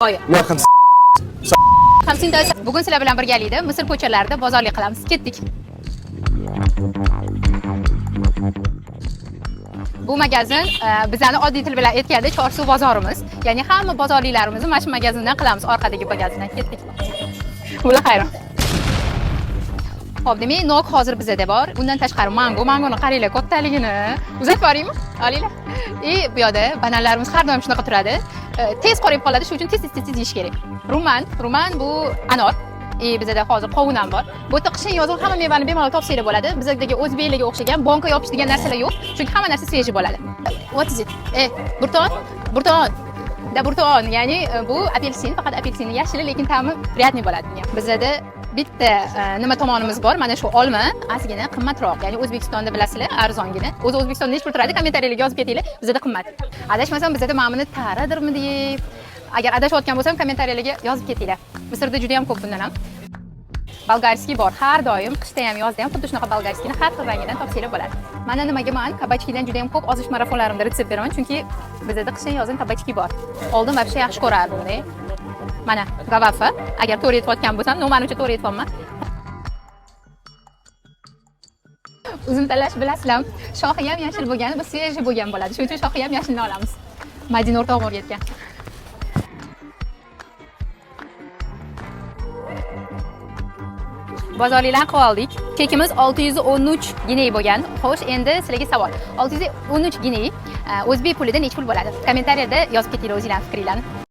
Yaqin Hamsinta bugun sizlar bilan birgalikda Misr ko'chalarida bozorlik qilamiz. Ketdik. Bu magazin bizani oddiy til bilan aytganda Chorsu bozorimiz. Ya'ni hamma bozorliklarimizni mana shu magazindan qilamiz, orqadagi magazindan. Ketdik. Ular xayron. Xo'p, demak, nok hozir bizda bor. Undan tashqari mangoni qaranglar, kattaligini. Uzatib boraymi? Olinglar. Bu yoqda bananlarimiz har doim shunaqa turadi. Tez qorayib qoladi, shuning uchun tez yeyish kerak. Rumman bu anor. Bizda hozir qovun ham bor. Bu yerda qishin yozil hamma mevani bemalol topsanglar bo'ladi. Bizdagi o'zbeklarga o'xshagan bonka yopish degan narsalar yo'q. Chunki hamma narsa sveji bo'ladi. What is it? Burton. Ya'ni bu apelsin, faqat apelsinning yashili, lekin ta'mi приятный bo'ladi. Bizda bitta nima tomonimiz bor, mana shu olma ozgina qimmatroq. Ya'ni O'zbekistonda bilasizlar, arzongina. O'zi O'zbekistonda nech pul turadi? Kommentariyalarga yozib ketinglar. Bizda qimmat. Adashmasam bizda mana buni taradirmi deb. Agar adashayotgan bo'lsam, kommentariyalarga yozib ketinglar. Misrda juda ham ko'p bundan ham. Bolgarskiy bor. Har doim qishda ham, yozda ham xuddi shunaqa bolgarskiyni har xil rangidan topsanglar bo'ladi. Mana nimaga kabachkidan juda ham ko'p ozish marafonlarimda retsept beraman, chunki bizda qishda yozda kabachki bor. Oldin vobshe yaxshi ko'rardim bunday. Mana gavafa. Agar to'g'ri aytayotgan bo'lsam, noma'lumcha to'g'ri aytayapman. Uzum tanlash bilasizlar, shoxi ham yashil bo'lgani, bu sveji bo'lgan bo'ladi. Shuning uchun shoxi ham yashilni olamiz. Madina o'rtog'im o'rgatgan. Bozorliklarni qilib oldik. Chekimiz 613 giney bo'lgan. Xo'sh, endi sizlarga savol. 613 giney o'zbek pulida nech pul bo'ladi? Kommentariyada yozib ketinglar o'zingizlarning fikringlarni.